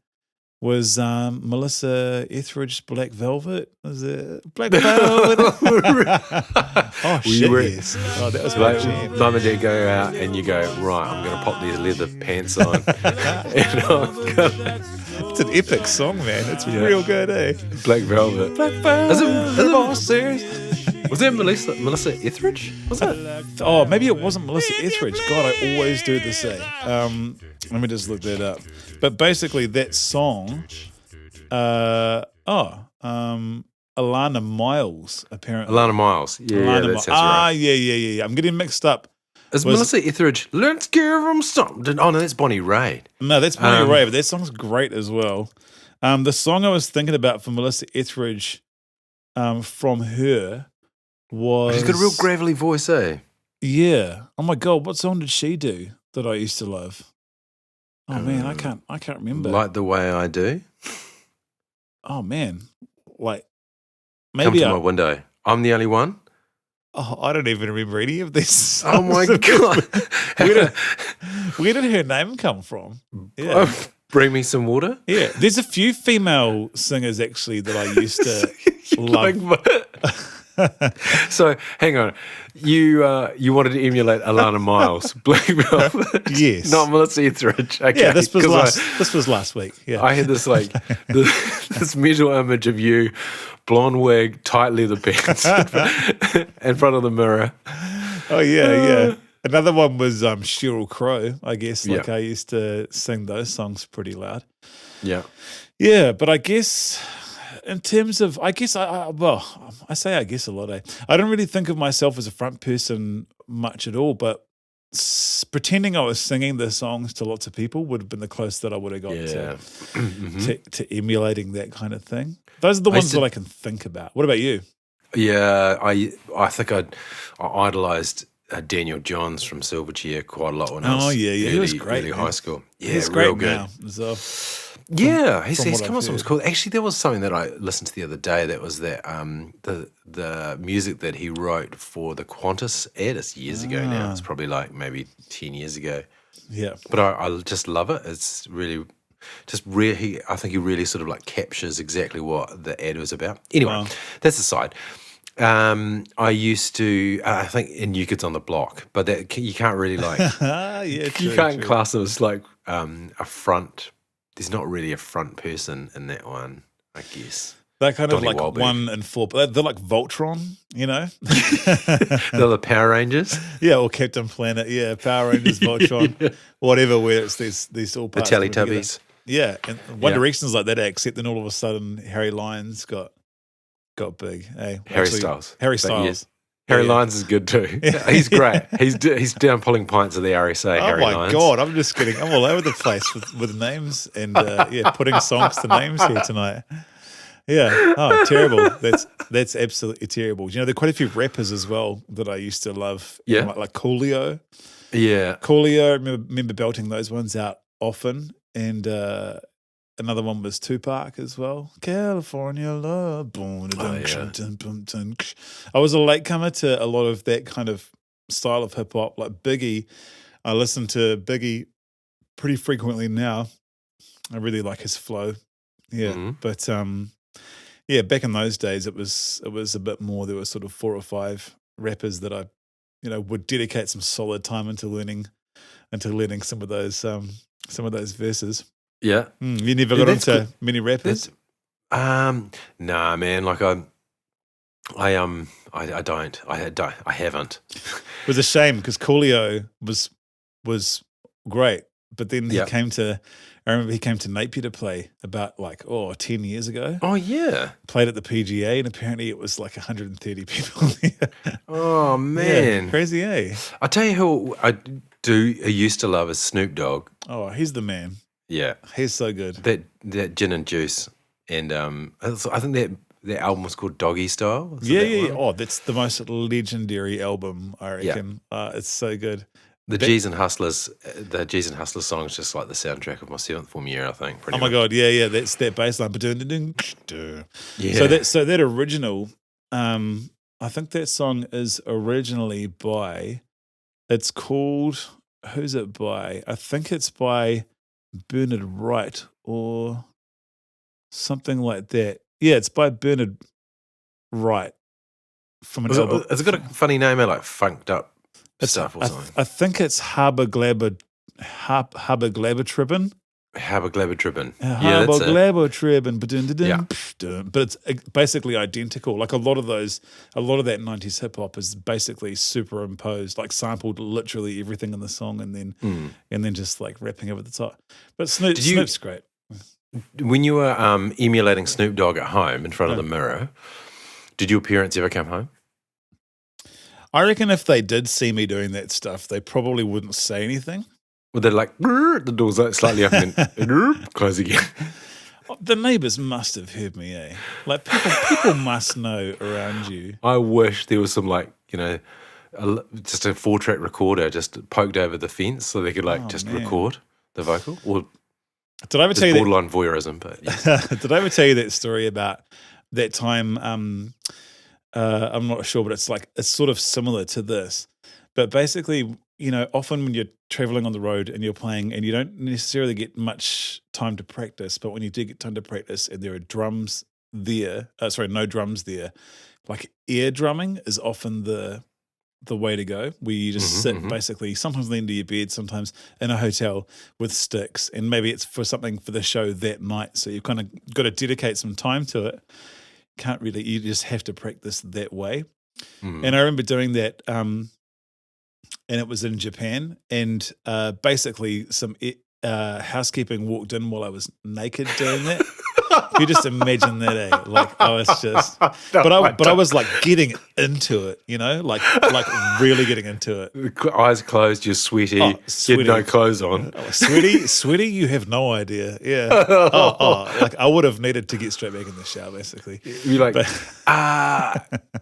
Was Melissa Etheridge's Black Velvet? Was it Black Velvet? Shit, yes. That was my jam. Mum and Dad go out and you go, right, I'm going to pop these leather pants on. It's an epic song, man. It's real good, eh? Black Velvet. Black Velvet. Was that Melissa Etheridge? Was it? Oh, maybe it wasn't Melissa Etheridge. God, I always do this, eh? Let me just look that up. But basically, that song, Alannah Myles, apparently. Alannah Myles. Yeah, that sounds right. Yeah. I'm getting mixed up Is Melissa Etheridge, let's give them something. Oh, no, that's Bonnie Raitt. No, that's Bonnie Raitt, but that song's great as well. The song I was thinking about for Melissa Etheridge from her was... She's got a real gravelly voice, eh? Yeah. Oh, my God, what song did she do that I used to love? Oh, man, I can't remember. Like the Way I Do? Oh, man. Like, maybe Come to my window. I'm the only one? Oh, I don't even remember any of this. Oh my God. Where did her name come from? Yeah. Bring me some water? Yeah. There's a few female singers actually that I used to love. So hang on. You wanted to emulate Alannah Myles, Black Velvet. Yes. Not Melissa Etheridge. Okay. Yeah, this was last week. Yeah. I had this this mental image of you, blonde wig, tight leather pants in front of the mirror. Oh yeah. Another one was Sheryl Crow, I guess. Like I used to sing those songs pretty loud. Yeah. Yeah, but I guess in terms of, I guess I say I guess a lot. I don't really think of myself as a front person much at all, but pretending I was singing the songs to lots of people would have been the closest that I would have got to emulating that kind of thing. Those are the ones that I can think about. What about you? Yeah, I think I idolised Daniel Johns from Silverchair quite a lot when I was he was great, early high school. Yeah, he's real great good. Now as well. He's come on something cool. Actually, there was something that I listened to the other day that was that the music that he wrote for the Qantas ad. It's years ago now. It's probably like maybe 10 years ago. Yeah. But I just love it. It's really I think he really sort of like captures exactly what the ad was about. Anyway, that's aside. I used to, I think in New Kids on the Block, but that you can't really like, you can't class them as like a front. There's not really a front person in that one, I guess. They're kind Donnie of like Wahlberg. 1 and 4, but they're like Voltron, you know? They're the Power Rangers. Yeah, or Captain Planet. Yeah, Power Rangers, Voltron, whatever. Where it's these all The parts. Teletubbies. Yeah, and One Direction's like that, except then all of a sudden Harry Lyons got big. Hey, Harry Styles. Harry Styles. Harry Lyons is good too. He's great. He's down pulling pints at the RSA. Harry Lyons. God, I'm all over the place with names and putting songs to names here tonight. Yeah. Oh, terrible. That's absolutely terrible. You know, there are quite a few rappers as well that I used to love. Yeah. Like Coolio. Yeah. Coolio, I remember belting those ones out often. And another one was Tupac as well. California love. I was a latecomer to a lot of that kind of style of hip hop, like Biggie. I listen to Biggie pretty frequently now. I really like his flow. Yeah. Mm-hmm. But back in those days it was a bit more. There were sort of 4 or 5 rappers that I, would dedicate some solid time into learning some of those verses. Yeah. You never got into many rappers? Nah, man. Like I don't. I haven't. It was a shame because Coolio was great, but then I remember he came to Napier to play about 10 years ago. Oh yeah. Played at the PGA and apparently it was like 130 people there. Oh man. Yeah, crazy, eh? I tell you who I used to love is Snoop Dogg. Oh, he's the man. Yeah. He's so good. That Gin and Juice. And I think that album was called Doggy Style. Yeah. Oh, that's the most legendary album, I reckon. Yeah. It's so good. The G's and Hustlers song is just like the soundtrack of my 7th form year, I think. Oh my God, yeah, that's that bass line. Yeah. So that original, I think that song is originally by, it's called, who's it by? I think it's by Bernard Wright or something like that. Yeah, it's by Bernard Wright from an album. Has it got a funny name, like Funked Up stuff or something? I think it's Harbour Glabber Tribbin. Harbour Glabber Tribbin. Harbour Glabber Tribbin. But it's basically identical. Like a lot of that 90s hip hop is basically superimposed, like sampled literally everything in the song and then just like rapping over the top. But Snoop's great. When you were emulating Snoop Dogg at home in front of the mirror, did your parents ever come home? I reckon if they did see me doing that stuff, they probably wouldn't say anything. Well, they're like, the door's like slightly open and close again. The neighbours must have heard me, eh? Like people must know around you. I wish there was some like, just a 4-track recorder just poked over the fence so they could record the vocal. Or did I ever tell you borderline voyeurism, but yes. Did I ever tell you that story about that time? I'm not sure, but it's sort of similar to this. But basically, often when you're traveling on the road and you're playing and you don't necessarily get much time to practice, but when you do get time to practice and there are drums there, no drums there, like air drumming is often the way to go, where you just sit basically sometimes on the end of your bed, sometimes in a hotel with sticks, and maybe it's for something for the show that night, so you've kind of got to dedicate some time to it. You just have to practice that way. And I remember doing that, and it was in Japan, and basically some housekeeping walked in while I was naked doing that. You just imagine that, eh? Like I was just, but I was like getting into it, like really getting into it. Eyes closed, you're sweaty, you had no clothes on. Sweaty, you have no idea. Yeah. Like I would have needed to get straight back in the shower, basically. You're like,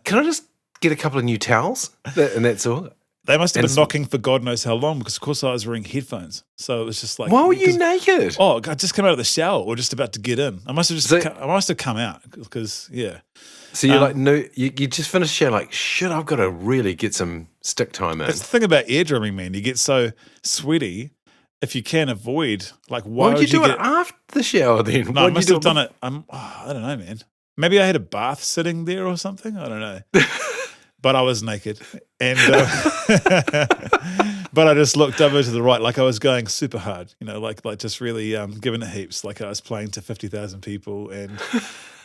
can I just get a couple of new towels? And that's all. They must have been knocking for God knows how long, because of course I was wearing headphones. So it was just like, why were you naked? Oh, I just come out of the shower or just about to get in. I must have come out because, yeah. So you're like, no, you just finished the show like, shit, I've got to really get some stick time in. That's the thing about air drumming, man. You get so sweaty if you can avoid, like, why would you do it after the shower then? No, I must have done it. I don't know, man. Maybe I had a bath sitting there or something. I don't know. But I was naked, and but I just looked over to the right, like I was going super hard, like just really giving it heaps, like I was playing to 50,000 people, and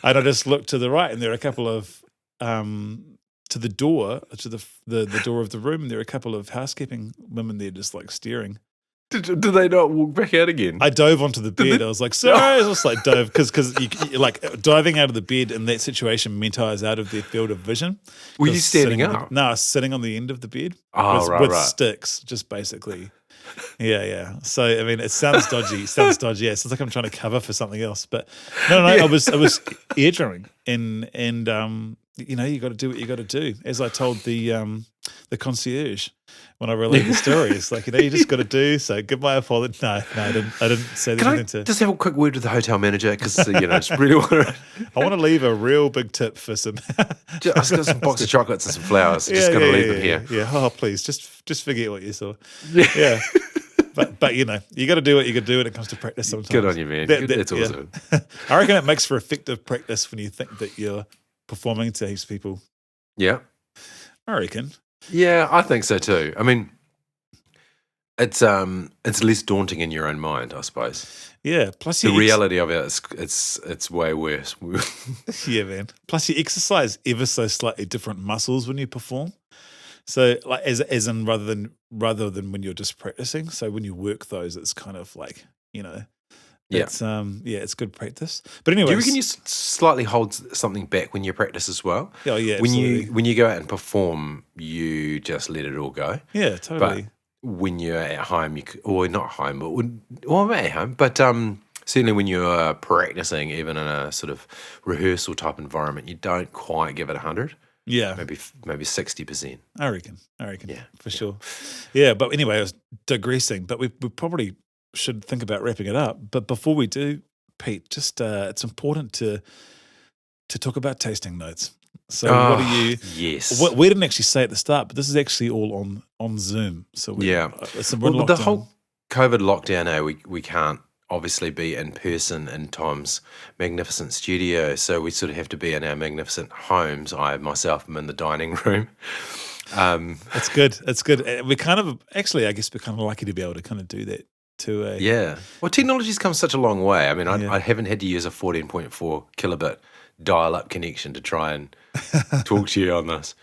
I just looked to the right, and there are a couple of to the door, to the door of the room, and there are a couple of housekeeping women there, just like staring. Did they not walk back out again? I dove onto the bed. I was like, sorry. I was like, dove, because like diving out of the bed in that situation meant I was out of their field of vision. Were you standing up? No, I was sitting on the end of the bed with sticks, just basically. Yeah. So, I mean, it sounds dodgy. Yeah, it's like I'm trying to cover for something else. But no, I was ear drumming, and you got to do what you got to do. As I told the concierge when I relayed the story, it's like, you just got to do. So, give my apology. No, I didn't say anything to. Just have a quick word with the hotel manager, because just really want to. I want to leave a real big tip for some. I've got some box of chocolates and some flowers. Just going to leave them here. Yeah. Oh, please, just forget what you saw. Yeah. But you got to do what you got to do when it comes to practice sometimes. Good on you, man. That's awesome. I reckon it makes for effective practice when you think that you're performing to heaps of people. Yeah. I reckon. Yeah, I think so too. I mean, it's less daunting in your own mind, I suppose. Yeah. Plus, the reality of it it's way worse. Yeah, man. Plus, you exercise ever so slightly different muscles when you perform. So, like, as in rather than when you're just practicing. So when you work those, it's kind of like, it's it's good practice. But anyway, do you reckon you slightly hold something back when you practice as well? Oh yeah, absolutely. When you go out and perform, you just let it all go. Yeah, totally. But when you're at home, or not home, but I'm at home, but certainly when you're practicing, even in a sort of rehearsal type environment, you don't quite give it 100. Yeah, maybe 60%. I reckon. Yeah, for sure. Yeah, but anyway, I was digressing. But we probably should think about wrapping it up. But before we do, Pete, just it's important to talk about tasting notes. So what do you? Yes, we didn't actually say at the start, but this is actually all on Zoom. So with the whole COVID lockdown, we can't obviously be in person in Tom's magnificent studio, so we sort of have to be in our magnificent homes. I myself am in the dining room. It's good. We kind of actually, I guess, we're kind of lucky to be able to kind of do that. Well, technology's come such a long way. I mean, I haven't had to use a 14.4 kilobit dial-up connection to try and talk to you on this.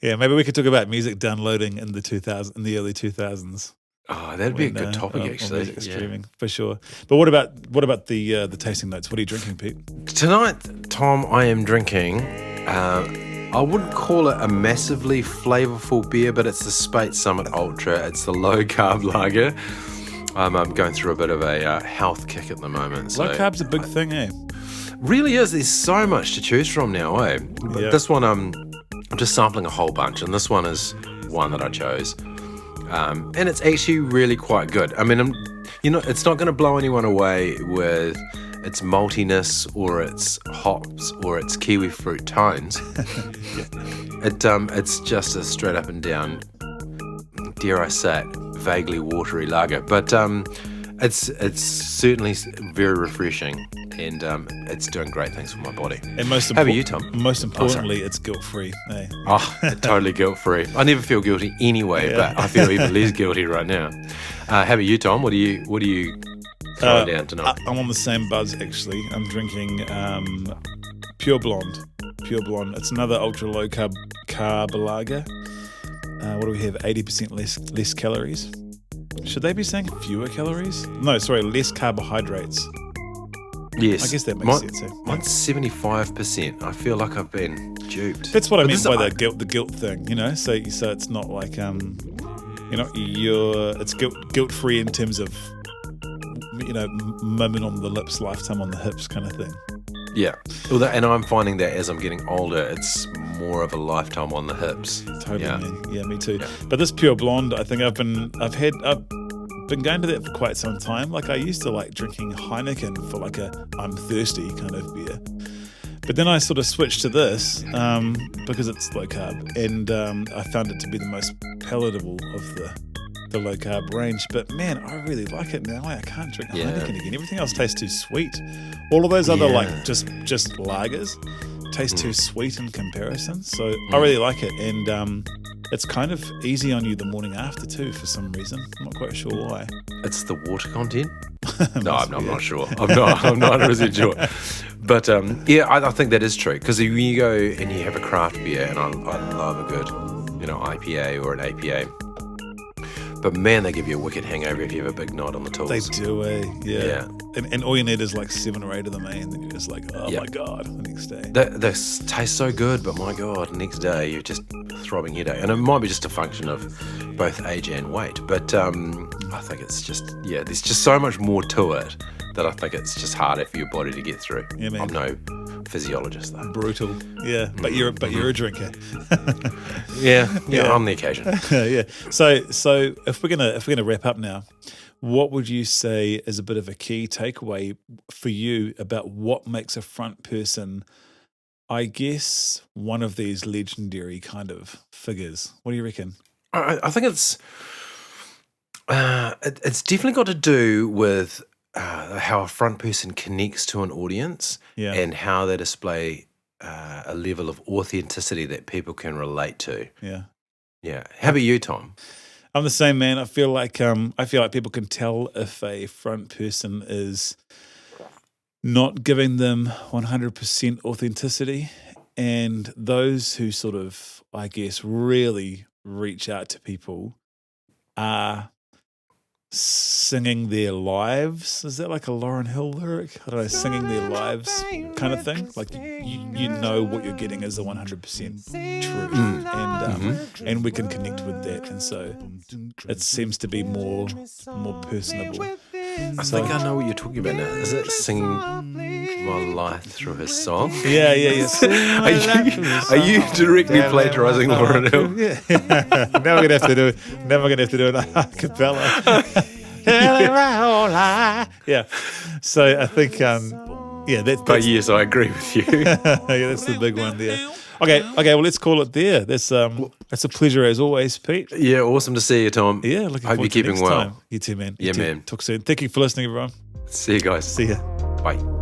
Yeah, maybe we could talk about music downloading in the early 2000s. Oh, that'd be a good topic, actually. Music streaming, for sure. But what about the tasting notes? What are you drinking, Pete? Tonight, Tom, I am drinking. I I wouldn't call it a massively flavorful beer, but it's the Spate Summit Ultra. It's the low-carb lager. I'm going through a bit of a health kick at the moment. So Low carb's a big thing, eh? really is. There's so much to choose from now, eh? But Yeah. this one, I'm just sampling a whole bunch, and this one is one that I chose. And it's actually really quite good. I mean, it's not going to blow anyone away with its maltiness or its hops or its kiwi fruit tones. It's just a straight up and down, dare I say it, vaguely watery lager. But it's certainly very refreshing, and it's doing great things for my body. And most How about you, Tom? Most importantly, it's guilt-free. Eh? Oh, totally guilt-free. I never feel guilty anyway, but I feel even less guilty right now. How about you, Tom? What are you throwing down tonight? I'm on the same buzz, actually. I'm drinking Pure Blonde. Pure Blonde. It's another ultra low carb lager. What do we have? 80% less calories. Should they be saying fewer calories? No, sorry, less carbohydrates. Yes. I guess that makes sense. Eh? Mine's 75%. I feel like I've been duped. That's what I meant by the the guilt thing, you know. So it's not like it's guilt free in terms of moment on the lips, lifetime on the hips kind of thing. Yeah. Well, and I'm finding that as I'm getting older, it's more of a lifetime on the hips. Totally, Yeah. man. Yeah, me too. Yeah. But this Pure Blonde, I think I've been going to that for quite some time. Like I used to like drinking Heineken for like a I'm thirsty kind of beer. But then I sort of switched to this because it's low carb, and I found it to be the most palatable of the low carb range. But man, I really like it now. I can't drink Heineken again. Everything else tastes too sweet. All of those other like just lagers taste too sweet in comparison. So I really like it, and it's kind of easy on you the morning after too for some reason. I'm not quite sure why. It's the water content? No, I'm not sure. I'm not 100% sure. But I think that is true, because when you go and you have a craft beer, and I love a good IPA or an APA, but man, they give you a wicked hangover if you have a big knot on the tools. They do, eh? Yeah. Yeah. And all you need is like 7 or 8 of them, eh? And then you're just like, oh my God, the next day. They taste so good, but my God, next day you're just throbbing headache. And it might be just a function of both age and weight, but I think it's just, there's just so much more to it that I think it's just harder for your body to get through. Yeah, man. I'm no physiologist though. Brutal. Yeah. But you're a drinker. Yeah, on the occasion. Yeah. So if we're gonna wrap up now, what would you say is a bit of a key takeaway for you about what makes a front person, I guess, one of these legendary kind of figures? What do you reckon? I think it's definitely got to do with how a front person connects to an audience, and how they display a level of authenticity that people can relate to. Yeah. Yeah. How about you, Tom? I'm the same, man. I feel like people can tell if a front person is not giving them 100% authenticity, and those who sort of, I guess, really reach out to people are singing their lives. Is that like a Lauryn Hill lyric? I don't know, singing their lives kind of thing. Like you know what you're getting is the 100% truth, and we can connect with that, and so it seems to be more personable. I think I know what you're talking about now. Is it singing my life through his song? Yeah. Are you directly plagiarizing Lauryn Hill? Yeah. Now we're gonna have to do it a cappella. Yeah. So I think But yes, I agree with you. that's the big one there. Okay, well, let's call it there. That's a pleasure as always, Pete. Yeah, awesome to see you, Tom. Yeah, looking Hope forward you're to keeping next well. time. You too, man. Yeah, man. Talk soon. Thank you for listening, everyone. See you guys. See ya. Bye.